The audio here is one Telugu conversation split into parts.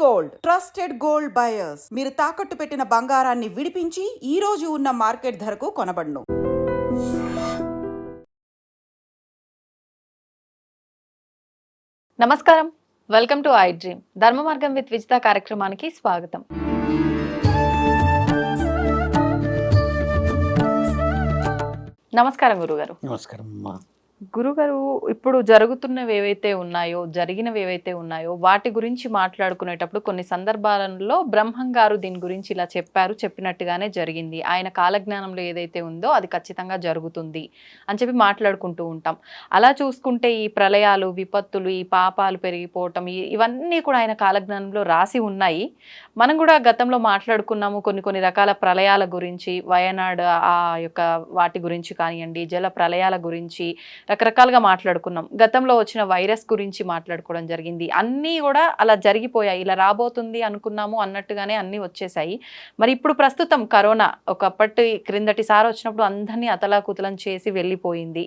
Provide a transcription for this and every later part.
గోల్డ్ ట్రస్టెడ్ గోల్డ్ బయర్స్ మీరు తాకట్టు పెట్టిన బంగారాన్ని విడిపించి ఈ రోజు ఉన్న మార్కెట్ ధరకు కొనబడును. నమస్కారం, వెల్కమ్ టు ఐ డ్రీమ్. ధర్మ మార్గం విత్ విజిత కార్యక్రమానికి స్వాగతం. నమస్కారం గురుగారు. నమస్కారం అమ్మా. గురుగారు, ఇప్పుడు జరుగుతున్నవి ఏవైతే ఉన్నాయో, జరిగినవి ఏవైతే ఉన్నాయో వాటి గురించి మాట్లాడుకునేటప్పుడు కొన్ని సందర్భాలలో బ్రహ్మం గారు దీని గురించి ఇలా చెప్పారు, చెప్పినట్టుగానే జరిగింది, ఆయన కాలజ్ఞానంలో ఏదైతే ఉందో అది ఖచ్చితంగా జరుగుతుంది అని చెప్పి మాట్లాడుకుంటూ ఉంటాం. అలా చూసుకుంటే ఈ ప్రళయాలు, విపత్తులు, ఈ పాపాలు పెరిగిపోవటం, ఇవన్నీ కూడా ఆయన కాలజ్ఞానంలో రాసి ఉన్నాయి. మనం కూడా గతంలో మాట్లాడుకున్నాము కొన్ని రకాల ప్రళయాల గురించి, వయనాడు ఆ యొక్క వాటి గురించి కానివ్వండి, జల ప్రళయాల గురించి రకరకాలుగా మాట్లాడుకున్నాం. గతంలో వచ్చిన వైరస్ గురించి మాట్లాడుకోవడం జరిగింది. అన్నీ కూడా అలా జరిగిపోయాయి. ఇలా రాబోతుంది అనుకున్నాము అన్నట్టుగానే అన్నీ వచ్చేసాయి. మరి ఇప్పుడు ప్రస్తుతం కరోనా ఒకప్పటి క్రిందటిసారి వచ్చినప్పుడు అందరినీ అతలాకుతలం చేసి వెళ్ళిపోయింది.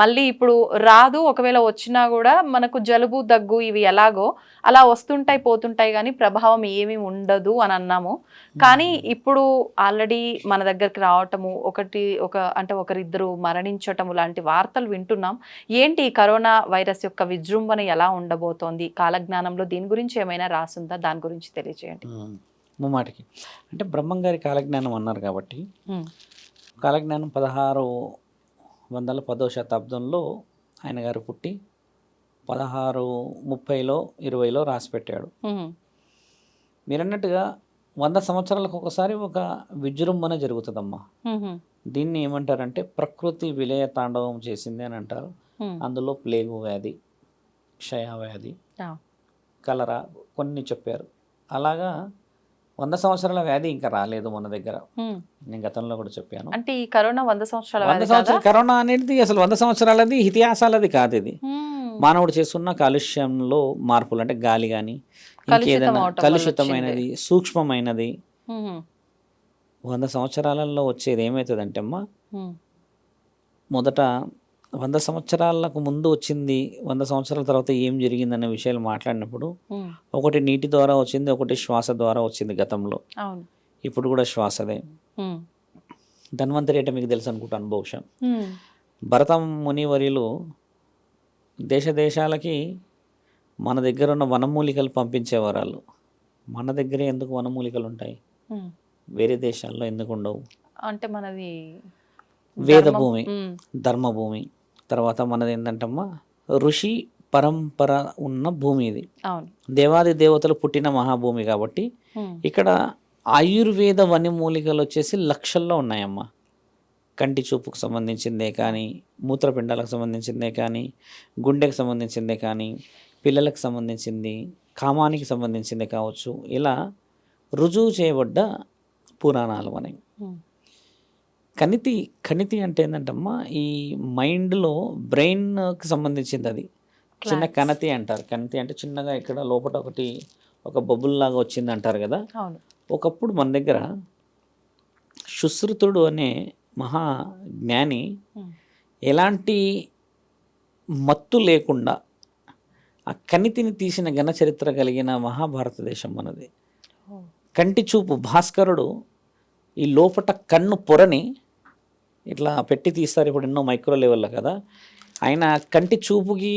మళ్ళీ ఇప్పుడు రాదు, ఒకవేళ వచ్చినా కూడా మనకు జలుబు, దగ్గు ఇవి ఎలాగో అలా వస్తుంటాయి పోతుంటాయి, కానీ ప్రభావం ఏమీ ఉండదు అని అన్నాము. కానీ ఇప్పుడు ఆల్రెడీ మన దగ్గరికి రావటము, ఒకరిద్దరు మరణించటము లాంటి వార్తలు వింటున్నాం. ఏంటి ఈ కరోనా వైరస్ యొక్క విజృంభణ ఎలా ఉండబోతోంది? కాలజ్ఞానంలో దీని గురించి ఏమైనా రాసుందా? దాని గురించి తెలియజేయండి. ముమ్మాటికి అంటే బ్రహ్మం గారి కాలజ్ఞానం అన్నారు కాబట్టి, కాలజ్ఞానం 1610వ శతాబ్దంలో ఆయన గారు పుట్టి 1630లో 20లో రాసి పెట్టాడు. మీరన్నట్టుగా 100 సంవత్సరాలకు ఒకసారి ఒక విజృంభణ జరుగుతుందమ్మా. దీన్ని ఏమంటారంటే ప్రకృతి విలయ తాండవం చేసింది అని అంటారు. అందులో ప్లేగు వ్యాధి, క్షయవ్యాధి, కలరా కొన్ని చెప్పారు. అలాగా 100 సంవత్సరాల వ్యాధి ఇంకా రాలేదు మన దగ్గర. నేను గతంలో కూడా చెప్పాను. అంటే ఈ కరోనా 100 సంవత్సరాల కరోనా అనేది అసలు 100 సంవత్సరాలది ఇతిహాసాలది కాదు. ఇది మానవుడు చేస్తున్న కాలుష్యంలో మార్పులు, అంటే గాలి కానీ ఇంకేదైనా కలుషితమైనది, సూక్ష్మమైనది. 100 సంవత్సరాలలో వచ్చేది ఏమవుతుందంటే అమ్మా, మొదట 100 సంవత్సరాలకు ముందు వచ్చింది, 100 సంవత్సరాల తర్వాత ఏం జరిగిందనే విషయాలు మాట్లాడినప్పుడు ఒకటి నీటి ద్వారా వచ్చింది, ఒకటి శ్వాస ద్వారా వచ్చింది గతంలో. ఇప్పుడు కూడా శ్వాసదే. ధన్వంతరి అంటే మీకు తెలుసు అనుకుంటాను బహుశా. భరత మునివర్యులు దేశాలకి మన దగ్గర ఉన్న వనమూలికలు పంపించేవారు. వాళ్ళు మన దగ్గరే ఎందుకు వనమూలికలు ఉంటాయి, వేరే దేశాల్లో ఎందుకు ఉండవు? అంటే మనది వేదభూమి, ధర్మభూమి. తర్వాత మనది ఏంటంటమ్మా ఋషి పరంపర ఉన్న భూమి ఇది. దేవాది దేవతలు పుట్టిన మహాభూమి కాబట్టి ఇక్కడ ఆయుర్వేద వనమూలికలు వచ్చేసి లక్షల్లో ఉన్నాయమ్మా. కంటి చూపుకు సంబంధించిందే కానీ, మూత్రపిండాలకు సంబంధించిందే కానీ, గుండెకు సంబంధించిందే కానీ, పిల్లలకు సంబంధించింది, కామానికి సంబంధించిందే కావచ్చు. ఇలా రుజువు చేయబడ్డ పురాణాలు అనేవి. కణితి అంటే ఏంటంటమ్మా, ఈ మైండ్లో బ్రెయిన్కి సంబంధించింది. అది చిన్న కణతి అంటారు. కణితి అంటే చిన్నగా ఇక్కడ లోపల ఒక బబుల్ లాగా వచ్చింది అంటారు కదా. ఒకప్పుడు మన దగ్గర సుశ్రుతుడు అనే మహా జ్ఞాని ఎలాంటి మత్తు లేకుండా ఆ కణితిని తీసిన ఘన చరిత్ర కలిగిన మహాభారతదేశం మనది. కంటి చూపు భాస్కరుడు ఈ లోపట కన్ను పొరని ఇట్లా పెట్టి తీస్తారు. ఇప్పుడు ఎన్నో మైక్రో లెవెల్లో కదా. ఆయన కంటి చూపుకి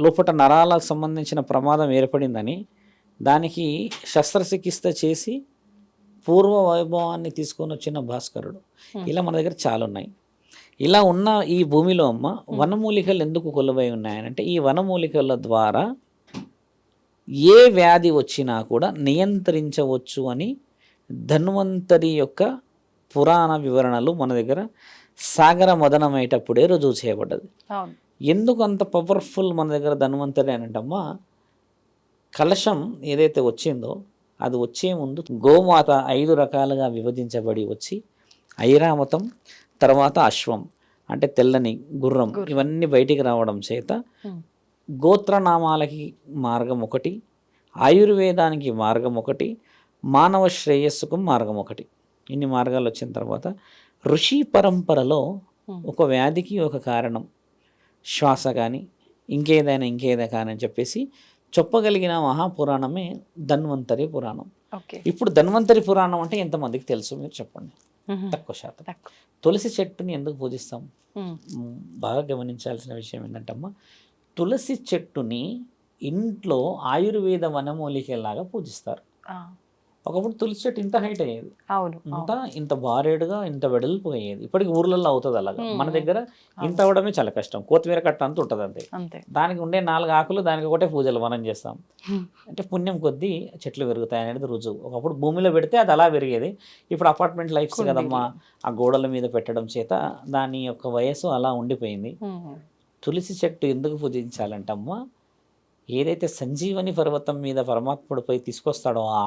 లోపట నరాలకు సంబంధించిన ప్రమాదం ఏర్పడిందని దానికి శస్త్రచికిత్స చేసి పూర్వ వైభవాన్ని తీసుకొని వచ్చిన భాస్కరుడు. ఇలా మన దగ్గర చాలా ఉన్నాయి. ఇలా ఉన్న ఈ భూమిలో అమ్మ వనమూలికలు ఎందుకు కొలువై ఉన్నాయనంటే, ఈ వనమూలికల ద్వారా ఏ వ్యాధి వచ్చినా కూడా నియంత్రించవచ్చు అని ధన్వంతరి యొక్క పురాణ వివరణలు మన దగ్గర సాగర మదనమయ్యేటప్పుడే రుజువు చేయబడ్డది. ఎందుకు అంత పవర్ఫుల్ మన దగ్గర ధన్వంతరి అనంటమ్మా, కలశం ఏదైతే వచ్చిందో అది వచ్చే ముందు గోమాత 5 రకాలుగా విభజించబడి వచ్చి ఐరావతం, తర్వాత అశ్వం అంటే తెల్లని గుర్రం, ఇవన్నీ బయటికి రావడం చేత గోత్రనామాలకి మార్గం ఒకటి, ఆయుర్వేదానికి మార్గం ఒకటి, మానవ శ్రేయస్సుకు మార్గం ఒకటి. ఇన్ని మార్గాలు వచ్చిన తర్వాత ఋషి పరంపరలో ఒక వ్యాధికి ఒక కారణం శ్వాస కానీ ఇంకేదైనా కానీ అని చెప్పేసి చెప్పగలిగిన మహాపురాణమే ధన్వంతరి పురాణం. ఓకే. ఇప్పుడు ధన్వంతరి పురాణం అంటే ఎంతమందికి తెలుసు మీరు చెప్పండి? తక్కువ శాతం. తులసి చెట్టుని ఎందుకు పూజిస్తాం? బాగా గమనించాల్సిన విషయం ఏంటంటమ్మా, తులసి చెట్టుని ఇంట్లో ఆయుర్వేద వనమూలికలాగా పూజిస్తారు. ఒకప్పుడు తులసి చెట్టు ఇంత హైట్ అయ్యేది, ఇంత బారేడుగా ఇంత వెడల్పు అయ్యేది. ఇప్పటికి ఊర్లలో అవుతుంది అలాగా. మన దగ్గర ఇంత అవడమే చాలా కష్టం. కొత్తిమీర కట్ట అంత ఉంటుంది అంతే. దానికి ఉండే 4 ఆకులు, దానికి ఒకటే పూజలు మనం చేస్తాం. అంటే పుణ్యం కొద్దీ చెట్లు పెరుగుతాయి అనేది రుజువు. ఒకప్పుడు భూమిలో పెడితే అది అలా పెరిగేది. ఇప్పుడు అపార్ట్మెంట్ లైఫ్స్ కదమ్మా, ఆ గోడల మీద పెట్టడం చేత దాని యొక్క వయస్సు అలా ఉండిపోయింది. తులసి చెట్టు ఎందుకు పూజించాలంటమ్మా, ఏదైతే సంజీవని పర్వతం మీద పరమాత్ముడు పోయి తీసుకొస్తాడో ఆ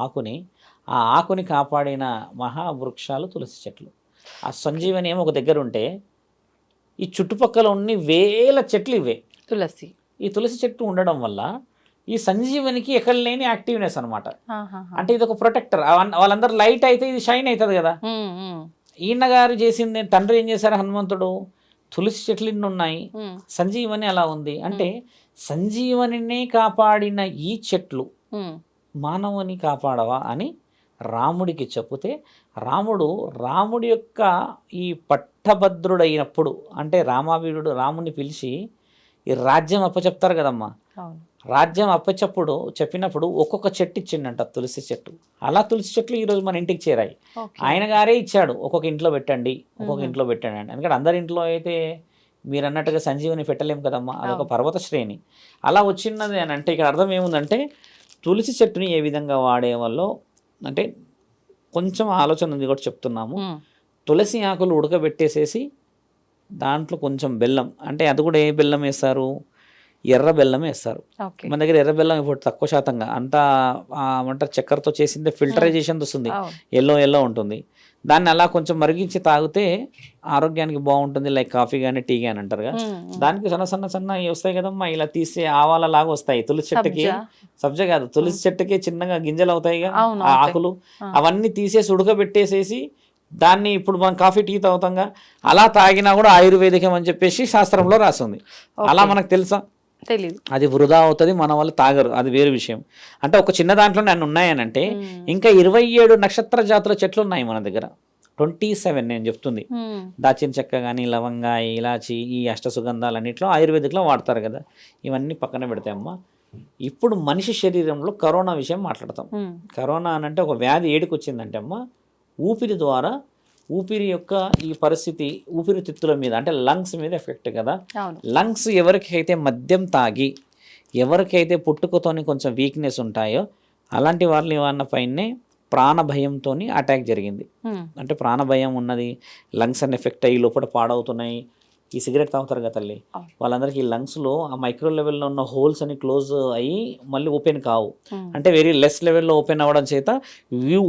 ఆకుని కాపాడిన మహావృక్షాలు తులసి చెట్లు. ఆ సంజీవని ఏమో ఒక దగ్గర ఉంటే ఈ చుట్టుపక్కల ఉన్న వేల చెట్లు ఇవే తులసి. ఈ తులసి చెట్టు ఉండడం వల్ల ఈ సంజీవనికి ఎక్కడ లేని యాక్టివ్నెస్ అనమాట. అంటే ఇది ఒక ప్రొటెక్టర్. వాళ్ళందరూ లైట్ అయితే ఇది షైన్ అవుతుంది కదా. ఈయన గారు చేసింది, తండ్రి ఏం చేశారు హనుమంతుడు, తులసి చెట్లు ఇన్ని ఉన్నాయి, సంజీవని అలా ఉంది. అంటే సంజీవనినే కాపాడిన ఈ చెట్లు మానవుని కాపాడవా అని రాముడికి చెప్తే, రాముడి యొక్క ఈ పట్టభద్రుడైనప్పుడు, అంటే రామావీరుడు రాముని పిలిచి ఈ రాజ్యం అప్పచెప్తారు కదమ్మా, రాజ్యం చెప్పినప్పుడు ఒక్కొక్క చెట్టు ఇచ్చిండంట, తులసి చెట్టు. అలా తులసి చెట్లు ఈరోజు మన ఇంటికి చేరాయి. ఆయన గారే ఇచ్చాడు, ఒక్కొక్క ఇంట్లో పెట్టండి, ఒక్కొక్క ఇంట్లో పెట్టండి అని. ఎందుకంటే అందరి ఇంట్లో అయితే మీరు అన్నట్టుగా సంజీవని పెట్టలేము కదమ్మా, అదొక పర్వత శ్రేణి. అలా వచ్చినది అని అంటే ఇక్కడ అర్థం ఏముందంటే, తులసి చెట్టుని ఏ విధంగా వాడేవాళ్ళో అంటే కొంచెం ఆలోచన ఉంది కూడా చెప్తున్నాము. తులసి ఆకులు ఉడకబెట్టేసేసి దాంట్లో కొంచెం బెల్లం, అంటే అది కూడా ఏ బెల్లం వేస్తారు, ఎర్ర బెల్లం వేస్తారు. మన దగ్గర ఎర్ర బెల్లం ఇప్పుడు తక్కువ శాతంగా అంతా ఏమంటారు చక్కెరతో చేసిందే, ఫిల్టరైజేషన్ వస్తుంది, ఎల్లో ఉంటుంది. దాన్ని అలా కొంచెం మరిగించి తాగితే ఆరోగ్యానికి బాగుంటుంది, లైక్ కాఫీ కానీ టీ కానీ అంటారుగా. దానికి సన్న వస్తాయి కదమ్మా, ఇలా తీసే ఆవాల లాగా వస్తాయి. తులసి చెట్టుకి, సబ్జా కాదు, తులసి చెట్టుకి చిన్నగా గింజలు అవుతాయిగా ఆకులు, అవన్నీ తీసేసి ఉడకబెట్టేసేసి దాన్ని ఇప్పుడు మనం కాఫీ టీ తాగుతాంగా, అలా తాగినా కూడా ఆయుర్వేదికం అని చెప్పేసి శాస్త్రంలో రాసింది. అలా మనకు తెలుసా? తెలీదు. అది వృధా అవుతుంది, మన వాళ్ళు తాగరు, అది వేరే విషయం. అంటే ఒక చిన్న దాంట్లోనే అన్ని ఉన్నాయనంటే ఇంకా 27 నక్షత్ర జాతుల చెట్లు ఉన్నాయి మన దగ్గర. 27 నేను చెప్తుంది. దాచిన చెక్క కానీ, లవంగా, ఇలాచి, ఈ అష్టసుగంధాలన్నింటిలో ఆయుర్వేదిక్లో వాడతారు కదా. ఇవన్నీ పక్కన పెడితే అమ్మ, ఇప్పుడు మనిషి శరీరంలో కరోనా విషయం మాట్లాడతాం. కరోనా అని అంటే ఒక వ్యాధి ఏడికి వచ్చిందంటే అమ్మ, ఊపిరి ద్వారా ఊపిరి యొక్క ఈ పరిస్థితి ఊపిరితిత్తుల మీద అంటే లంగ్స్ మీద ఎఫెక్ట్ కదా. లంగ్స్ ఎవరికైతే మద్యం తాగి, ఎవరికైతే పుట్టుకతోని కొంచెం వీక్నెస్ ఉంటాయో అలాంటి వాళ్ళ పైనే ప్రాణభయంతో అటాక్ జరిగింది. అంటే ప్రాణభయం ఉన్నది, లంగ్స్ అని ఎఫెక్ట్ అయ్యి లోపల పాడవుతున్నాయి. ఈ సిగరెట్ తాగుతారు కదా తల్లి, వాళ్ళందరికీ లంగ్స్లో ఆ మైక్రో లెవెల్లో ఉన్న హోల్స్ అని క్లోజ్ అయ్యి మళ్ళీ ఓపెన్ కావు. అంటే వెరీ లెస్ లెవెల్లో ఓపెన్ అవ్వడం చేత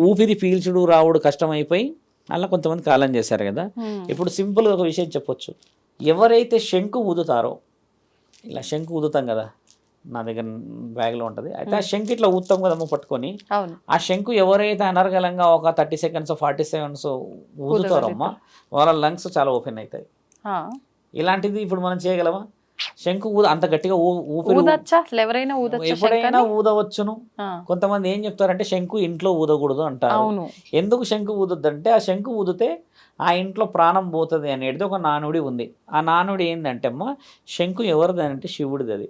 ఊపిరి పీల్చుడు రావుడు కష్టమైపోయి అలా కొంతమంది కాలం చేశారు కదా. ఇప్పుడు సింపుల్గా ఒక విషయం చెప్పొచ్చు, ఎవరైతే శంకు ఊదుతారో, ఇలా శంకు ఊదుతాం కదా, నా దగ్గర బ్యాగ్లో ఉంటుంది, అయితే ఆ శంకు ఇట్లా ఊదుతాం కదమ్మా పట్టుకొని, ఆ శంకు ఎవరైతే అనర్గలంగా ఒక 30 సెకండ్స్ 40 సెకండ్స్ ఊదుతారమ్మా, వాళ్ళ లంగ్స్ చాలా ఓపెన్ అవుతాయి. ఇలాంటిది ఇప్పుడు మనం చేయగలమా? శంకు అంత గట్టిగా ఎప్పుడైనా ఊదవచ్చును. కొంతమంది ఏం చెప్తారంటే శంకు ఇంట్లో ఊదకూడదు అంటారు. ఎందుకు శంకు ఊదొద్దంటే, ఆ శంకు ఊదితే ఆ ఇంట్లో ప్రాణం పోతుంది అనేది ఒక నానుడి ఉంది. ఆ నానుడి ఏంటంటే అమ్మ, శంకు ఎవరిది అంటే శివుడిది. అది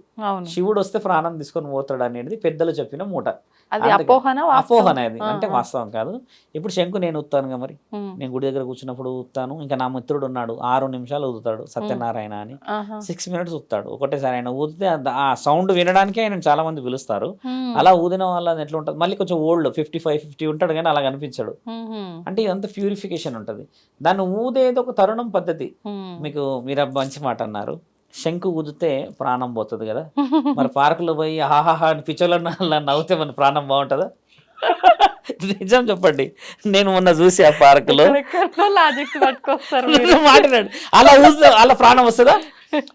శివుడు వస్తే ప్రాణం తీసుకొని పోతాడు అనేది పెద్దలు చెప్పిన మూట. అపోహన అది, అంటే వాస్తవం కాదు. ఇప్పుడు శంకు నేను ఊతానుగా, మరి నేను గుడి దగ్గర కూర్చున్నప్పుడు ఊతాను. ఇంకా నా మిత్రుడు ఉన్నాడు, 6 నిమిషాలు ఊదుతాడు, సత్యనారాయణ అని, 6 మినిట్స్ ఊతాడు ఒకటేసారి. ఆయన ఊదితే ఆ సౌండ్ వినడానికి ఆయన చాలా మంది పిలుస్తారు. అలా ఊదిన వాళ్ళ ఎట్లా ఉంటుంది, మళ్ళీ కొంచెం ఓల్డ్ 55-50 ఉంటాడు కానీ అలా కనిపించాడు. అంటే ఇదంతా ప్యూరిఫికేషన్ ఉంటుంది. దాన్ని ఊదేది ఒక తరుణం పద్ధతి. మీరు మంచి మాట అన్నారు, శంకు ఊదితే ప్రాణం పోతుంది కదా. మరి పార్కులో పోయి హాహాహా అని పిచ్చోళ్ళ నవ్వుతే మన ప్రాణం బాగుంటుందా? నిజం చెప్పండి, నేను మొన్న చూసి ఆ పార్కులో మాట్లాడాడు, అలా అలా ప్రాణం వస్తుందా?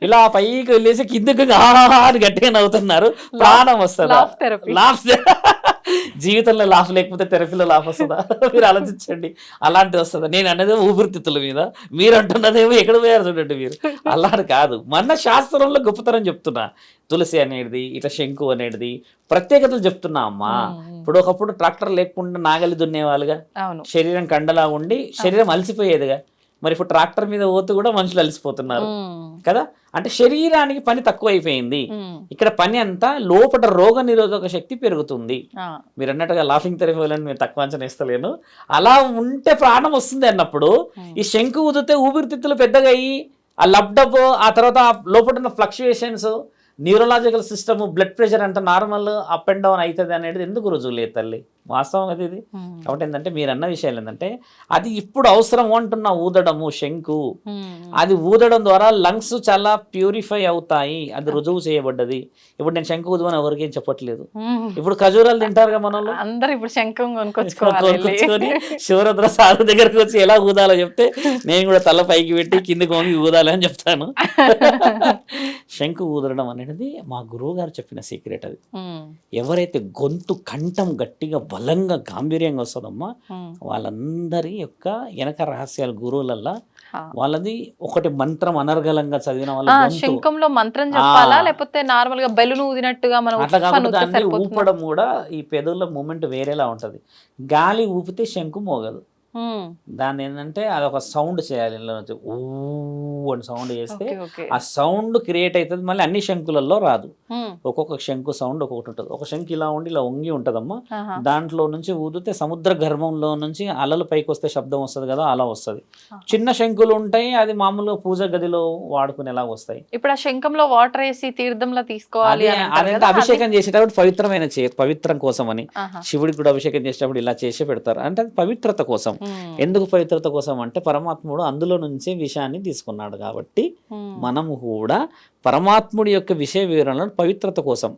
ఇలా పైకి వెళ్ళేసి కిందకు హాహాహా అని గట్టిగా నవ్వుతున్నారు, ప్రాణం వస్తుందా? జీవితంలో లాఫ్ లేకపోతే థెరపీలో లాఫ్ వస్తుందా? మీరు ఆలోచించండి. అలాంటిది వస్తుందా? నేను అన్నది ఊపిరితిత్తుల మీద, మీరు అంటున్నదేమో ఎక్కడ పోయారు చూడండి మీరు. అలాంటి కాదు, మన శాస్త్రంలో గొప్పతనం చెప్తున్నా. తులసి అనేది, ఇట్లా శంకు అనేది ప్రత్యేకతలు చెప్తున్నా అమ్మా. ఇప్పుడు ఒకప్పుడు ట్రాక్టర్ లేకుండా నాగలి దున్నేవాళ్ళుగా, అవును. శరీరం కండలా ఉండి శరీరం అలసిపోయేదిగా. మరి ఇప్పుడు ట్రాక్టర్ మీద పోతూ కూడా మనుషులు అలసిపోతున్నారు కదా. అంటే శరీరానికి పని తక్కువ అయిపోయింది. ఇక్కడ పని అంతా లోపల రోగ నిరోధక శక్తి పెరుగుతుంది. మీరు అన్నట్టుగా లాఫింగ్ థెరపీ వాళ్ళని నేను తక్కువ అంచనా ఇస్తలేను. అలా ఉంటే ప్రాణం వస్తుంది అన్నప్పుడు ఈ శంకు ఊదితే ఊపిరితిత్తులు పెద్దగా అయ్యి ఆ లబ్డబ్, ఆ తర్వాత లోపల ఉన్న fluctuations, neurological system, blood pressure అంత నార్మల్ అప్ అండ్ డౌన్ అవుతుంది అనేది ఎందుకు రుజువు లేదు తల్లి, వాస్తవం అది ఇది. కాబట్టి ఏంటంటే మీరు అన్న విషయాలు ఏంటంటే అది ఇప్పుడు అవసరం అంటున్న ఊదడము శంకు, అది ఊదడం ద్వారా లంగ్స్ చాలా ప్యూరిఫై అవుతాయి, అది రుజువు చేయబడ్డది. ఇప్పుడు నేను శంకు ఊదమని ఎవరికేం చెప్పట్లేదు. ఇప్పుడు ఖజూరాలు తింటారుగా మన వాళ్ళు, అందరు ఇప్పుడు శంఖం కొనుక్కొచ్చుకొని శివరుద్ర సాధు దగ్గరకు వచ్చి ఎలా ఊదాలో చెప్తే నేను కూడా తల పైకి పెట్టి కిందికి వంగి ఊదాలి అని చెప్తాను. శంకు ఊదడం అనేది మా గురువు గారు చెప్పిన సీక్రెట్. అది ఎవరైతే గొంతు కంఠం గట్టిగా బలంగా గాంభీర్యంగా వస్తుందమ్మా, వాళ్ళందరి యొక్క వెనక రహస్యాలు గురువులల్లా వాళ్ళది ఒకటి మంత్రం అనర్గళంగా చదివిన వాళ్ళ శంఖంలో మంత్రం చెప్పాలా లేకపోతే నార్మల్ గా బెలూన్ ఊదినట్టుగా మనం అట్లా కాకుండా దాన్ని ఊపడం కూడా ఈ పెదవుల మూమెంట్ వేరేలా ఉంటది. గాలి ఊపితే శంకు మోగదు. దాన్ని ఏంటంటే అదొక సౌండ్ చేయాలి, ఇంట్లో నుంచి ఊ అని సౌండ్ చేస్తే ఆ సౌండ్ క్రియేట్ అవుతుంది. మళ్ళీ అన్ని శంకులలో రాదు, ఒక్కొక్క శంకు సౌండ్ ఒక్కొక్కటి ఉంటుంది. ఒక శంకు ఇలా ఉండి ఇలా వంగి ఉంటదమ్మా, దాంట్లో నుంచి ఊదితే సముద్ర గర్భంలో నుంచి అలలు పైకి వస్తే శబ్దం వస్తుంది కదా, అలా వస్తుంది. చిన్న శంకులు ఉంటాయి, అది మామూలుగా పూజ గదిలో వాడుకునేలా వస్తాయి. ఇప్పుడు ఆ శంఖంలో వాటర్ వేసి తీర్థంలో తీసుకోవాలి, అదంతా అభిషేకం చేసేటప్పుడు పవిత్రమైన పవిత్రం కోసం అని, శివుడికి కూడా అభిషేకం చేసేటప్పుడు ఇలా చేసే పెడతారు. అంటే అది పవిత్రత కోసం. ఎందుకు పవిత్రత కోసం అంటే పరమాత్ముడు అందులో నుంచే విషయాన్ని తీసుకున్నాడు కాబట్టి మనము కూడా పరమాత్ముడి యొక్క విషయ వివరణలను పవిత్రత కోసం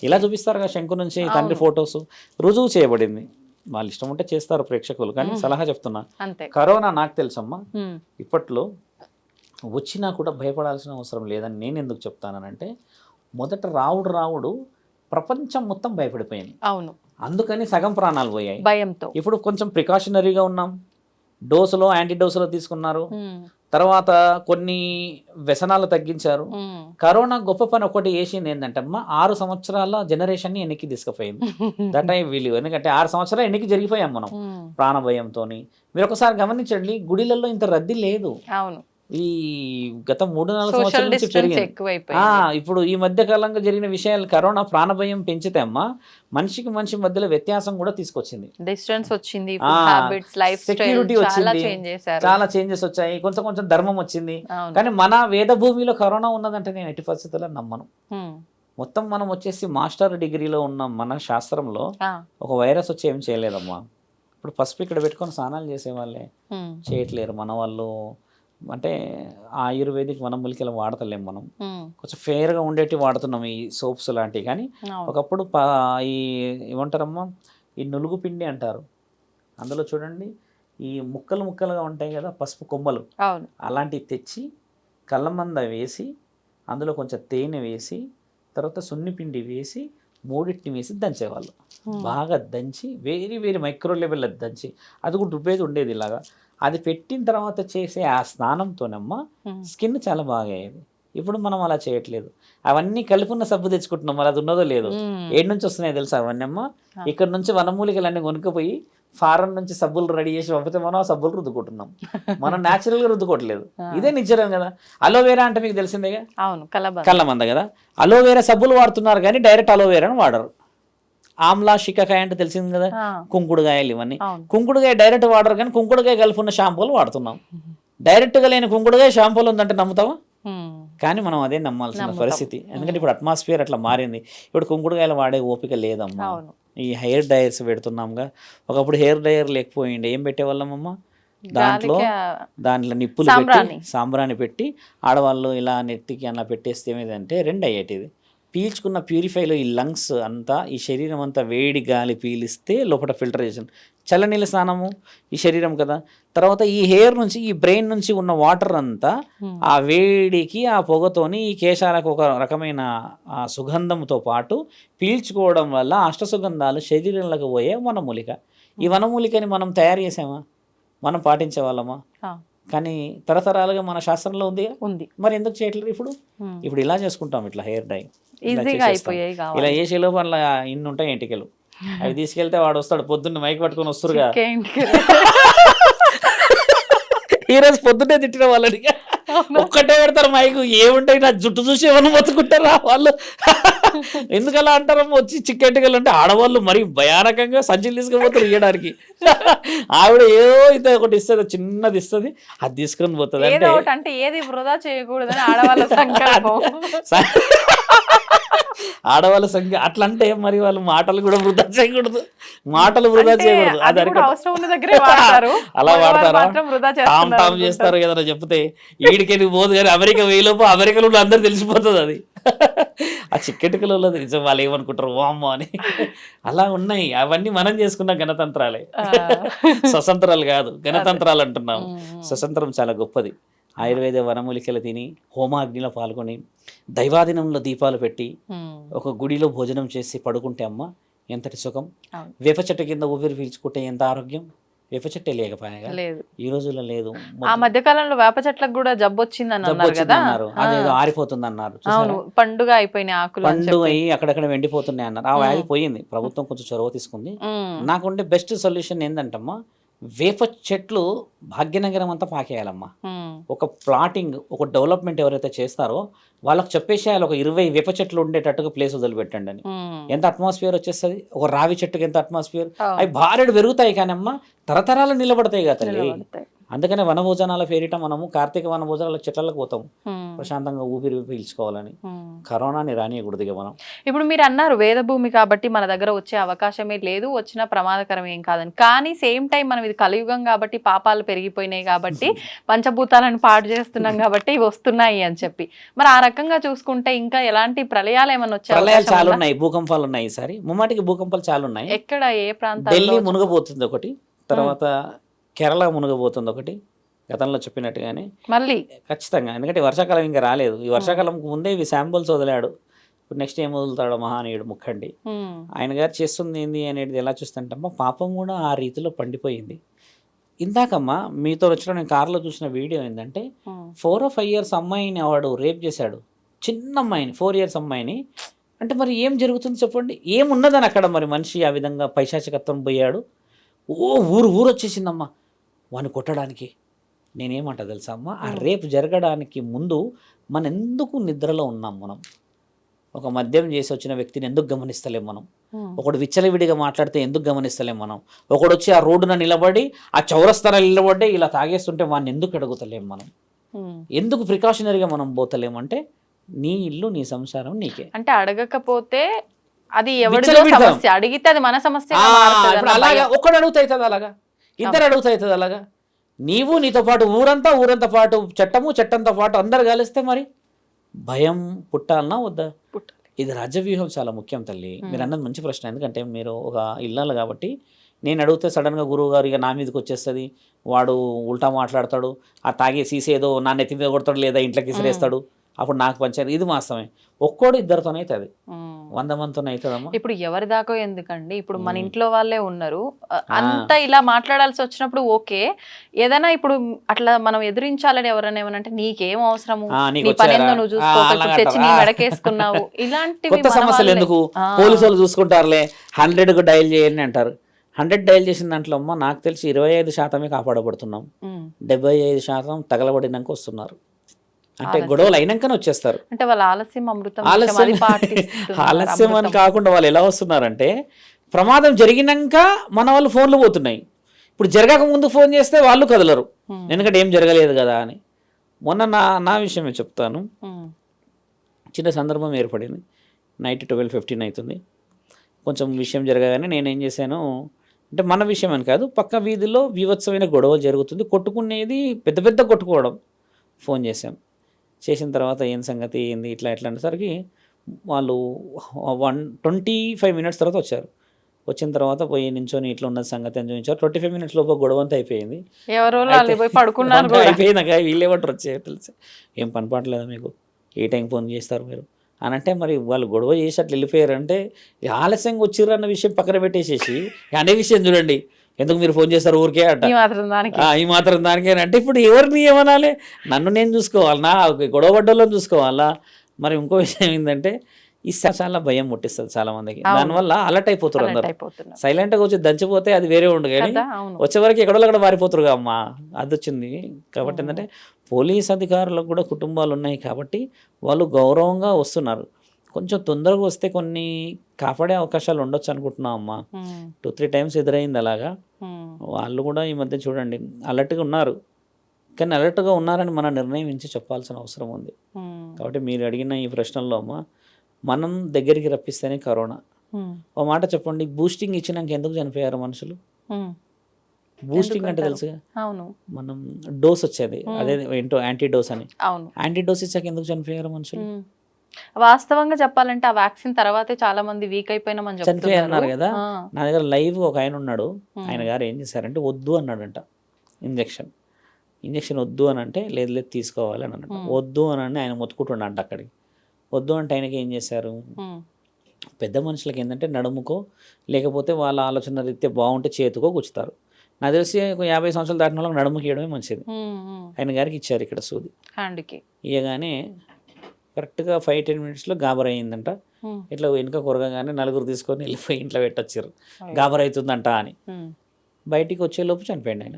ఇలా చూపిస్తారు కదా. శంకు నుంచి తండ్రి ఫొటోస్ రుజువు చేయబడింది. వాళ్ళు ఇష్టం ఉంటే చేస్తారు ప్రేక్షకులు, కానీ సలహా చెప్తున్నా. కరోనా నాకు తెలుసమ్మా, ఇప్పట్లో వచ్చినా కూడా భయపడాల్సిన అవసరం లేదని నేను ఎందుకు చెప్తానంటే, మొదట రావుడు ప్రపంచం మొత్తం భయపడిపోయింది. అవును, అందుకని సగం ప్రాణాలు పోయాయి భయంతో. ఇప్పుడు కొంచెం ప్రికాషనరీగా ఉన్నాం, డోసులో యాంటీ డోసులో తీసుకున్నారు, తర్వాత కొన్ని వ్యసనాలు తగ్గించారు. కరోనా గొప్ప పని ఒకటి చేసింది ఏంటంటే అమ్మా, 6 సంవత్సరాల జనరేషన్ ని వెనక్కి తీసుకుపోయింది. That I will. ఎందుకంటే 6 సంవత్సరాలు వెనక్కి జరిగిపోయాం మనం ప్రాణభయంతో. మీరు ఒకసారి గమనించండి, గుడిలలో ఇంత రద్దీ లేదు. అవును, ఈ గత 3-4 సంవత్సరాల నుంచి పెరిగింది. ఇప్పుడు ఈ మధ్య కాలంగా జరిగిన విషయాలు కరోనా ప్రాణభయం పెంచితే అమ్మా, మనిషికి మనిషి మధ్యలో వ్యత్యాసం కూడా తీసుకొచ్చింది. డిస్టెన్స్ వచ్చింది, సెక్యూరిటీ వచ్చింది, చాలా చేంజెస్ వచ్చాయి, కొంచెం ధర్మం వచ్చింది. కానీ మన వేద భూమిలో కరోనా ఉన్నదంటే నేను ఎట్టి పరిస్థితుల్లో నమ్మను. మొత్తం మనం వచ్చేసి మాస్టర్ డిగ్రీలో ఉన్న మన శాస్త్రంలో ఒక వైరస్ వచ్చి ఏం చేయలేదమ్మా. ఇప్పుడు పసుపు ఇక్కడ పెట్టుకొని స్నానాలు చేసేవాళ్ళే చేయట్లేరు మన వాళ్ళు. అంటే ఆయుర్వేదిక్ వనమూలికలు వాడతలేం మనం, కొంచెం ఫేర్గా ఉండేటి వాడుతున్నాం ఈ సోప్స్ లాంటివి. కానీ ఒకప్పుడు ఈ ఏమంటారమ్మా, ఈ నులుగు పిండి అంటారు, అందులో చూడండి ఈ ముక్కలుగా ఉంటాయి కదా పసుపు కొమ్మలు, అలాంటివి తెచ్చి కళ్ళమంద వేసి అందులో కొంచెం తేనె వేసి తర్వాత సున్నిపిండి వేసి మూడింటిని వేసి దంచేవాళ్ళు. బాగా దంచి వేరీ మైక్రో లెవెల్లో దంచి అది కూడా రుబ్బేది ఉండేది ఇలాగా. అది పెట్టిన తర్వాత చేసే ఆ స్నానంతోనమ్మా స్కిన్ చాలా బాగా అయ్యేది. ఇప్పుడు మనం అలా చేయట్లేదు, అవన్నీ కలుపున్న సబ్బు తెచ్చుకుంటున్నాం, మరి అది ఉన్నదో లేదు. ఏడు నుంచి వస్తున్నాయి తెలుసా అవన్నీ అమ్మా, ఇక్కడ నుంచి వనమూలికలన్నీ కొనుక్కపోయి ఫారెన్ నుంచి సబ్బులు రెడీ చేసి పంపితే మనం ఆ సబ్బులు రుద్దుకుంటున్నాం, మనం న్యాచురల్గా రుద్దుకోవట్లేదు. ఇదే నిజం కదా. అలోవేరా అంటే మీకు తెలిసిందేగా, కళ్ళమంద కదా, అలోవేరా సబ్బులు వాడుతున్నారు కానీ డైరెక్ట్ అలోవేరాని వాడరు. ఆమ్లా, షికాకాయ అంటే తెలిసింది కదా, కుంకుడుకాయలు, ఇవన్నీ కుంకుడుకాయ డైరెక్ట్ వాడరు కానీ కుంకుడుకాయ కలిపి ఉన్న షాంపూలు వాడుతున్నాం. డైరెక్ట్గా లేని కుంకుడుకాయ షాంపూలు ఉందంటే నమ్ముతావా? కానీ మనం అదే నమ్మాల్సిన పరిస్థితి, ఎందుకంటే ఇప్పుడు అట్మాస్ఫియర్ అట్లా మారింది. ఇప్పుడు కుంకుడుకాయలు వాడే ఓపిక లేదమ్మా. ఈ హెయిర్ డయర్స్ పెడుతున్నాంగా, ఒకప్పుడు హెయిర్ డయర్ లేకపోయిండే ఏం పెట్టేవాళ్ళమమ్మా, దాంట్లో నిప్పులు పెట్టి సాంబ్రాన్ని పెట్టి ఆడవాళ్ళు ఇలా నెత్తికి అలా పెట్టేస్తే ఏమైందంటే 2 అయ్యేటిది. పీల్చుకున్న ప్యూరిఫైలో ఈ లంగ్స్ అంతా ఈ శరీరం అంతా వేడి గాలి పీలిస్తే లోపల ఫిల్టరేషన్, చల్లనీళ్ళ స్నానము ఈ శరీరం కదా. తర్వాత ఈ హెయిర్ నుంచి ఈ బ్రెయిన్ నుంచి ఉన్న వాటర్ అంతా ఆ వేడికి ఆ పొగతోని ఈ కేశాలకు ఒక రకమైన ఆ సుగంధంతో పాటు పీల్చుకోవడం వల్ల అష్టసుగంధాలు శరీరంలోకి పోయే వనమూలిక. ఈ వనమూలికని మనం తయారు చేసామా, మనం పాటించే వాళ్ళమా? కానీ తరతరాలుగా మన శాస్త్రంలో ఉంది. మరి ఎందుకు చేయట్లేదు ఇప్పుడు? ఇప్పుడు ఇలా చేసుకుంటాం, ఇట్లా హెయిర్ డై ఇలా చేసే లోపల ఇన్ని ఉంటాయి ఎంటికలు. అవి తీసుకెళ్తే వాడు వస్తాడు పొద్దున్న మైక్ పట్టుకొని వస్తురుగా. ఈ రోజు పొద్దున్నే తిట్టిన వాళ్ళని ఒక్కటే పెడతారు మైకు. ఏముంటాయి, నా జుట్టు చూసి ఏమన్నా మొత్తుకుంటారా వాళ్ళు? ఎందుకలా అంటారమ్మా? వచ్చి చిక్కెంటికలు అంటే ఆడవాళ్ళు మరి భయానకంగా సంచులు తీసుకుపోతారు ఇవ్వడానికి. ఆవిడ ఏదో అయితే ఒకటి ఇస్తుంది, చిన్నది ఇస్తుంది, అది తీసుకొని పోతుంది. అంటే ఏది వృధా చేయకూడదని ఆడవాళ్ళ సంకల్పం. ఆడవాళ్ళ సంఖ్య అట్లా అంటే మరి వాళ్ళు మాటలు కూడా వృధా చేయకూడదు, మాటలు వృధా చేయకూడదు. అలా వాడతారా? టామ్ టామ్ చేస్తారు కదా చెప్తే ఈడికెళ్ళి పోదు, కానీ అమెరికా వేయలోపు అమెరికాలో అందరూ తెలిసిపోతుంది అది. ఆ చిక్కెటికలలో నిజం వాళ్ళు ఏమనుకుంటారు వామ్మో అని. అలా ఉన్నాయి. అవన్నీ మనం చేసుకున్న గణతంత్రాలే, స్వతంత్రాలు కాదు, గణతంత్రాలు అంటున్నాం. స్వతంత్రం చాలా గొప్పది. ఆయుర్వేద వనమూలికలు తిని హోమాగ్నిలో పాల్గొని దైవాదినంలో దీపాలు పెట్టి ఒక గుడిలో భోజనం చేసి పడుకుంటే అమ్మ ఎంతటి సుఖం. వేప చెట్టు కింద ఊపిరి పీల్చుకుంటే ఎంత ఆరోగ్యం. వేప చెట్టే లేకపోయా ఈ రోజుల్లో లేదు. ఆ మధ్య కాలంలో వేప చెట్లకు కూడా జబ్బు వచ్చిందని అన్నారు. అదేదో ఆరిపోతుంది అన్నారు. పండుగ అయిపోయినాయి, ఆకులు పండుగ అయ్యి అక్కడక్కడ ఎండిపోతున్నాయి అన్నారు. ఆ వ్యాధి పోయింది, ప్రభుత్వం కొంచెం చొరవ తీసుకుంది. నాకుండే బెస్ట్ సొల్యూషన్ ఏంటంటమ్మా, వేప చెట్లు భాగ్యనగరం అంతా పాకేయాలమ్మా. ఒక ప్లాటింగ్, ఒక డెవలప్మెంట్ ఎవరైతే చేస్తారో వాళ్ళకి చెప్పేసేయాలి, ఒక 20 వేప చెట్లు ఉండేటట్టుగా ప్లేస్ వదిలిపెట్టండి అని. ఎంత అట్మాస్ఫియర్ వచ్చేస్తుంది. ఒక రావి చెట్టుకి ఎంత అట్మాస్ఫియర్. అవి భారెడు పెరుగుతాయి కానీ అమ్మ తరతరాలు నిలబడతాయి కదా తల్లి. అందుకనే వనభోజనాల పేరిట మనము కార్తీక వనభోజనాల చెట్లకు పోతాం, ప్రశాంతంగా ఊపిరి పీల్చుకోవాలని. కరోనాని రానియకూడదు ఇక మనం. ఇప్పుడు మీరు అన్నారు వేదభూమి కాబట్టి మన దగ్గర వచ్చే అవకాశమే లేదు, వచ్చిన ప్రమాదకరం ఏం కాదని. కానీ సేమ్ టైం మనం ఇది కలియుగం కాబట్టి పాపాలు పెరిగిపోయినాయి కాబట్టి పంచభూతాలను పాడు చేస్తున్నాం కాబట్టి ఇవి వస్తున్నాయి అని చెప్పి. మరి ఆ రకంగా చూసుకుంటే ఇంకా ఎలాంటి ప్రళయాలు ఏమైనా వచ్చాయి? ప్రళయాలు చాలా ఉన్నాయి, భూకంపాలు ఉన్నాయి. ఈసారి ముమ్మాటికి భూకంపాలు చాలా ఉన్నాయి. ఎక్కడ, ఏ ప్రాంతాల్లో? ఢిల్లీ మునగబోతుంది ఒకటి, తర్వాత కేరళ మునగబోతుంది ఒకటి, గతంలో చెప్పినట్టుగానే మళ్ళీ ఖచ్చితంగా. ఎందుకంటే వర్షాకాలం ఇంకా రాలేదు. ఈ వర్షాకాలంకు ముందే ఇవి శాంపుల్స్ వదిలాడు. ఇప్పుడు నెక్స్ట్ ఏం వదులుతాడో మహానీయుడు ముక్కండి. ఆయన గారు చేస్తుంది ఏంది అనేది ఎలా చూస్తుంటమ్మా, పాపం కూడా ఆ రీతిలో పండిపోయింది. ఇందాకమ్మా మీతో వచ్చిన నేను కారులో చూసిన వీడియో ఏంటంటే 4 or 5 years అమ్మాయిని వాడు రేప్ చేశాడు, చిన్న అమ్మాయిని, 4 years అమ్మాయిని. అంటే మరి ఏం జరుగుతుంది చెప్పండి? ఏమున్నదని అక్కడ మరి మనిషి ఆ విధంగా పైశాచికత్వం పోయాడు. ఊరు వచ్చేసిందమ్మా వాడిని కొట్టడానికి. నేనేమంటా తెలుసా అమ్మ, ఆ రేపు జరగడానికి ముందు మనం ఎందుకు నిద్రలో ఉన్నాం? మనం ఒక మద్యం చేసి వచ్చిన వ్యక్తిని ఎందుకు గమనిస్తలేం మనం? ఒకడు విచ్చలవిడిగా మాట్లాడితే ఎందుకు గమనిస్తలేం మనం? ఒకడు వచ్చి ఆ రోడ్డున నిలబడి ఆ చౌరస్తారా నిలబడి ఇలా తాగేస్తుంటే వాడిని ఎందుకు అడుగుతలేం మనం? ఎందుకు ప్రికాషనరీగా మనం పోతలేమంటే నీ ఇల్లు నీ సంసారం నీకే. అంటే అడగకపోతే అది ఎవరిదో సమస్య, అడిగితే అది మన సమస్య. అలాగా ఒకడు అడుగుతాయితుంది, అలాగా ఇద్దరు అడుగుతాయితుంది, అలాగా నీవు నీతో పాటు ఊరంతా పాటు చట్టంతో పాటు అందరు కలిస్తే మరి భయం పుట్టాలన్నా వద్దా? ఇది రాజ్యవ్యూహం చాలా ముఖ్యం తల్లి. మీరు అన్నది మంచి ప్రశ్న. ఎందుకంటే మీరు ఒక ఇల్లాలు కాబట్టి నేను అడిగితే సడన్గా గురువు గారు ఇక నా మీదకి వచ్చేస్తుంది, వాడు ఉల్టా మాట్లాడతాడు, ఆ తాగే సీసేదో నా నెత్తి మీద కొడతాడు లేదా ఇంట్లోకి విసిరేస్తాడు, అప్పుడు నాకు పంచారు. ఇది వాస్తవమే. ఒక్కోడు ఇద్దరితోనే అవుతుంది, 100 మందితోనే అవుతుందమ్మా. ఇప్పుడు ఎవరి దాకా ఎందుకండి, ఇప్పుడు మన ఇంట్లో వాళ్ళే ఉన్నారు, అంతా ఇలా మాట్లాడాల్సి వచ్చినప్పుడు ఓకే. ఏదైనా ఇప్పుడు అట్లా మనం ఎదిరించాలని ఎవరైనా ఏమనంటే నీకేం అవసరము, నీ పని ఏందో నువ్వు చూసుకోవచ్చు, తెచ్చి నీ మెడకేసుకున్నావు, ఇలాంటివి కొత్త సమస్యలు ఎందుకు? పోలీసు వాళ్ళు చూసుకుంటారులే, 100కు డయల్ చేయండి అంటారు. 100 డయల్ చేసిన దాంట్లో అమ్మ నాకు తెలిసి 25% కాపాడబడుతున్నాం, 75% తగలబడినాక వస్తున్నారు. అంటే గొడవలు అయినాకనే వచ్చేస్తారు. అంటే వాళ్ళ ఆలస్యం అని కాకుండా వాళ్ళు ఎలా వస్తున్నారంటే ప్రమాదం జరిగినాక మన వాళ్ళు ఫోన్లు పోతున్నాయి. ఇప్పుడు జరగక ముందు ఫోన్ చేస్తే వాళ్ళు కదలరు, ఎందుకంటే ఏం జరగలేదు కదా అని. మొన్న నా విషయమే చెప్తాను. చిన్న సందర్భం ఏర్పడింది. నైట్ 12:15 అవుతుంది. కొంచెం విషయం జరగగానే నేనేం చేశాను అంటే, మన విషయం అని కాదు, పక్క వీధిలో బీభత్సమైన గొడవలు జరుగుతుంది, కొట్టుకునేది పెద్ద కొట్టుకోవడం. ఫోన్ చేశాం. చేసిన తర్వాత ఏం సంగతి ఏంది ఇట్లా అనేసరికి వాళ్ళు 25 మినిట్స్ తర్వాత వచ్చారు. వచ్చిన తర్వాత పోయి నించొని ఇట్లా ఉన్న సంగతి అని చూపించారు. 25 మినిట్స్ లోపు గొడవ అంతా అయిపోయింది. ఎవరో వాళ్ళు పోయి పడుకున్నారు కూడా. అయిపోయిందాక వీళ్ళేమంటారు వచ్చారు తెలుసు, ఏం పని పాటలేదా మీకు, ఏ టైం ఫోన్ చేస్తారు మీరు అని అంటే, మరి వాళ్ళు గొడవ చేసి అట్లా వెళ్ళిపోయారంటే ఆలస్యంగా వచ్చిర్రు అన్న విషయం పక్కన పెట్టేసేసి అనే విషయం చూడండి, ఎందుకు మీరు ఫోన్ చేస్తారు ఊరికే అట్ట, ఈ మాత్రం దానికే అంటే ఇప్పుడు ఎవరిని ఏమనాలి, నన్ను నేను చూసుకోవాలి, నా గొడవ పడ్డోళ్ళని చూసుకోవాలా. మరి ఇంకో విషయం ఏంటంటే ఈ చాలా భయం ముట్టిస్తుంది చాలా మందికి, దానివల్ల అలర్ట్ అయిపోతారు అందరు. సైలెంట్గా వచ్చి దంచిపోతే అది వేరే ఉండు, కానీ వచ్చే వరకు ఎక్కడో అక్కడ మారిపోతారు అమ్మా, అది వచ్చింది. కాబట్టి ఏంటంటే పోలీస్ అధికారులకు కూడా కుటుంబాలు ఉన్నాయి కాబట్టి వాళ్ళు గౌరవంగా వస్తున్నారు. కొంచెం తొందరగా వస్తే కొన్ని కాపాడే అవకాశాలు ఉండొచ్చు అనుకుంటున్నాం అమ్మా. 2-3 టైమ్స్ ఎదురైంది అలాగా. వాళ్ళు కూడా ఈ మధ్య చూడండి అలర్ట్గా ఉన్నారు, కానీ అలర్ట్గా ఉన్నారని మన నిర్ణయం ఇచ్చి చెప్పాల్సిన అవసరం ఉంది. కాబట్టి మీరు అడిగిన ఈ ప్రశ్నల్లో అమ్మా, మనం దగ్గరికి రప్పిస్తేనే కరోనా. ఓ మాట చెప్పండి, బూస్టింగ్ ఇచ్చినాక ఎందుకు చనిపోయారు మనుషులు? బూస్టింగ్ అంటే తెలుసుగా, మనం డోస్ వచ్చేది అదే ఏంటో యాంటీడోస్ అని, యాంటీడోస్ ఇచ్చాక ఎందుకు చనిపోయారు మనుషులు? వాస్తవంగా చెప్పాలంటే ఆ వ్యాక్సిన్ తర్వాతే చాలా మంది వీక్ అయిపోయినామని చనిపోయారు కదా. నా దగ్గర లైవ్ ఒక ఆయన ఉన్నాడు, ఆయన గారు ఏం చేశారంటే వద్దు అన్నాడంట ఇంజక్షన్ వద్దు అని అంటే, లేదు లేదు తీసుకోవాలి అని అన్నట్టు. వద్దు అని ఆయన మొత్తుకుంటుండంట అక్కడికి. వద్దు అంటే ఆయనకి ఏం చేశారు, పెద్ద మనుషులకి ఏంటంటే నడుముకో లేకపోతే వాళ్ళ ఆలోచన రీత్యా బాగుంటే చేతికో గుచ్చుతారు. నాకు తెలిసి 50 సంవత్సరాలు దాటిన వాళ్ళకి నడుముకి ఇవ్వడమే మంచిది. ఆయన గారికి ఇచ్చారు ఇక్కడ సూది, ఇవ్వగానే కరెక్ట్గా 5-10 మినిట్స్లో గాబర్ అయ్యిందంట. ఇట్లా వెనుక కొరగానే నలుగురు తీసుకొని వెళ్ళిపోయి ఇంట్లో పెట్టొచ్చారు, గాబర్ అవుతుందంట అని. బయటికి వచ్చేలోపు చనిపోయింది ఆయన.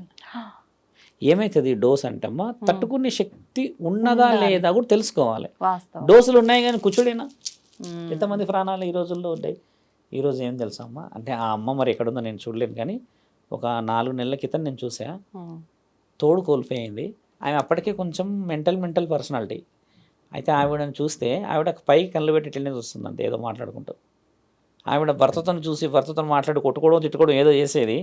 ఏమవుతుంది డోస్ అంటమ్మా, తట్టుకునే శక్తి ఉన్నదా లేదా కూడా తెలుసుకోవాలి. డోసులు ఉన్నాయి కానీ కూర్చోడేనా, ఎంతమంది ప్రాణాలు ఈ రోజుల్లో ఉంటాయి. ఈరోజు ఏం తెలుసా అమ్మ అంటే, ఆ అమ్మ మరి ఎక్కడుందో నేను చూడలేను, కానీ ఒక 4 నెలల క్రితం నేను చూసా, తోడు కోల్పోయింది ఆమె. అప్పటికే కొంచెం మెంటల్ పర్సనాలిటీ. అయితే ఆవిడని చూస్తే ఆవిడ పైకి కళ్ళు పెట్టి ఇట్లనే చూస్తుంది అంతే, ఏదో మాట్లాడుకుంటూ. ఆవిడ భర్తతో చూసి భర్తతో మాట్లాడి కొట్టుకోవడం తిట్టుకోవడం ఏదో చేసేది.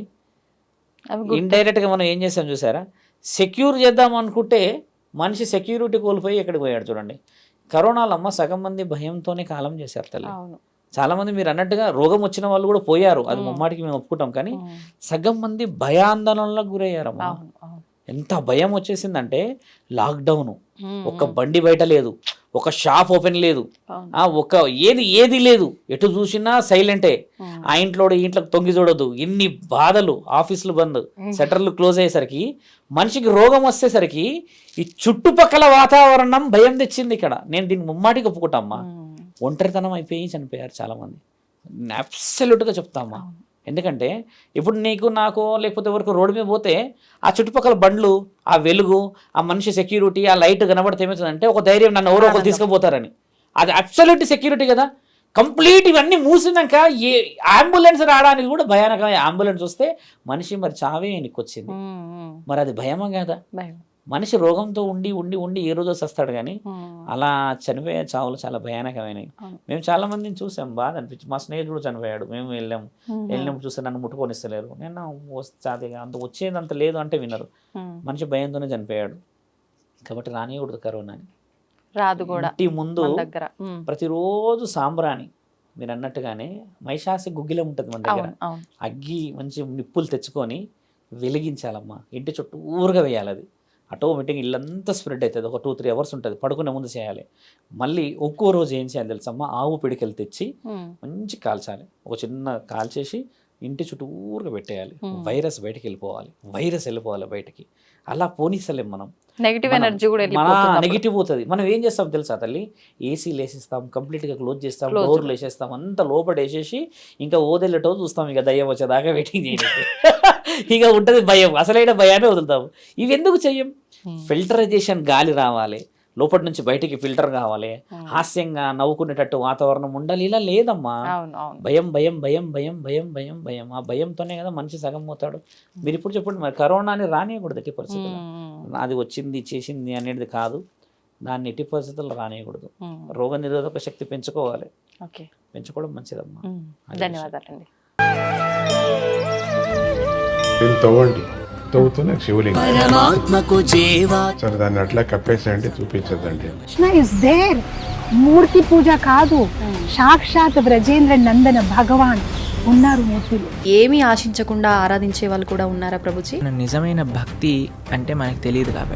ఇండైరెక్ట్గా మనం ఏం చేసాం చూసారా, సెక్యూర్ చేద్దాం అనుకుంటే మనిషి సెక్యూరిటీ కోల్పోయి ఎక్కడికి పోయాడు చూడండి. కరోనాలమ్మ సగం మంది భయంతోనే కాలం చేశారు తల్లి. చాలామంది మీరు అన్నట్టుగా రోగం వచ్చిన వాళ్ళు కూడా పోయారు, అది ముమ్మాటికి మేము ఒప్పుకుంటాం, కానీ సగం మంది భయాందోళనలకు గురయ్యారమ్మా. ఎంత భయం వచ్చేసిందంటే, లాక్డౌన్, ఒక బండి బయట లేదు, ఒక షాప్ ఓపెన్ లేదు, ఒక ఏది లేదు, ఎటు చూసినా సైలెంటే. ఆ ఇంట్లోకి తొంగి చూడదు, ఇన్ని బాధలు, ఆఫీసులు బంద్, షట్టర్లు క్లోజ్ అయ్యేసరికి మనిషికి రోగం వచ్చేసరికి ఈ చుట్టుపక్కల వాతావరణం భయం తెచ్చింది ఇక్కడ. నేను దీన్ని ముమ్మాటికి ఒప్పుకుంటామ్మా. ఒంటరితనం అయిపోయి చనిపోయారు చాలామంది, అబ్సల్యూట్గా చెప్తామ్మా. ఎందుకంటే ఇప్పుడు నీకు నాకు లేకపోతే ఎవరికి రోడ్డు మీద పోతే ఆ చుట్టుపక్కల బండ్లు, ఆ వెలుగు, ఆ మనిషి సెక్యూరిటీ, ఆ లైట్ కనబడితే ఏమవుతుందంటే ఒక ధైర్యం, నన్ను ఎవరో ఒకరు తీసుకుపోతారని. అది అబ్సల్యూట్ సెక్యూరిటీ కదా. కంప్లీట్ ఇవన్నీ మూసినాక అంబులెన్స్ రావడానికి కూడా భయానకమైన అంబులెన్స్ వస్తే మనిషి మరి చావే నీకు వచ్చింది. మరి అది భయమా కదా. మనిషి రోగంతో ఉండి ఉండి ఉండి ఏ రోజు వస్తాడు, కానీ అలా చనిపోయే చావులు చాలా భయానకమైనవి. మేము చాలా మందిని చూసాం, బాధ అనిపించి. మా స్నేహితుడు చనిపోయాడు, మేము వెళ్ళినప్పుడు చూస్తే నన్ను ముట్టుకొనిస్తలేరు. నేను వస్తే అంత వచ్చేదంత లేదు అంటే వినరు. మనిషి భయంతోనే చనిపోయాడు. కాబట్టి రానియకూడదు కరోనాని, రాదు కూడా. ఇంటి ముందు ప్రతిరోజు సాంబ్రాణి, మీరు అన్నట్టుగానే మైషాసి గుగ్గిలే ఉంటుంది మన దగ్గర, అగ్గి మంచి నిప్పులు తెచ్చుకొని వెలిగించాలమ్మా. ఇంటి చుట్టూరుగా వేయాలి. అది ఆటోమేటిక్గా ఇల్లంతా స్ప్రెడ్ అవుతుంది. ఒక 2-3 అవర్స్ ఉంటుంది, పడుకునే ముందు చేయాలి. మళ్ళీ ఒక్కో రోజు ఏం చేయాలి తెలుసమ్మా, ఆవు పిడికెలు తెచ్చి మంచి కాల్చాలి. ఒక చిన్న కాల్చేసి ఇంటి చుట్టూరుగా పెట్టేయాలి. వైరస్ బయటకు వెళ్ళిపోవాలి బయటికి. అలా పోనీసలేం మనం, నెగిటివ్ ఎనర్జీ కూడా నెగిటివ్ పోతుంది. మనం ఏం చేస్తాం తెలుసా తల్లి, ఏసీలు వేసేస్తాం, కంప్లీట్గా క్లోజ్ చేస్తాం, డోర్లు వేసేస్తాం, అంతా లోపల వేసేసి ఇంకా ఓదెళ్ళటో చూస్తాం. ఇక దయ్యం వచ్చేదాకా వెయిటింగ్ చేయడానికి ఇక ఉంటుంది భయం, అసలైన భయాన్ని వదులుతాము. ఇవి ఎందుకు చెయ్యం? ఫిల్టరైజేషన్ గాలి రావాలి, లోపటి నుంచి బయటికి ఫిల్టర్ కావాలి, హాస్యంగా నవ్వుకునేటట్టు వాతావరణం ఉండాలి. ఇలా లేదమ్మా. భయం భయం భయం భయం భయం భయం భయం. ఆ భయంతోనే కదా మనిషి సగం పోతాడు. మీరు ఇప్పుడు చెప్పండి, మరి కరోనాని రానియకూడదు ఎట్టి పరిస్థితుల్లో. అది వచ్చింది చేసింది అనేది కాదు, దాన్ని ఎట్టి పరిస్థితుల్లో రానియకూడదు. రోగ నిరోధక శక్తి పెంచుకోవాలి, పెంచుకోవడం మంచిదమ్మా. ధన్యవాదాలండి. దీన్ని తవ్వండి, తవ్వుతున్న శివలింగం. పరమాత్మకు జీవా సరే దాన్ని అట్లా కప్పేసేయండి, చూపించదండి. Krishna is there. మూర్తి పూజ కాదు, సాక్షాత్ బ్రజేంద్ర నందన భగవాన్ ఉన్నారు మూర్తిలో. ఏమీ ఆశించకుండా ఆరాధించే వాళ్ళు కూడా ఉన్నారా ప్రభుజీ? నిజమైన భక్తి అంటే మనకు తెలియదు కాబట్టి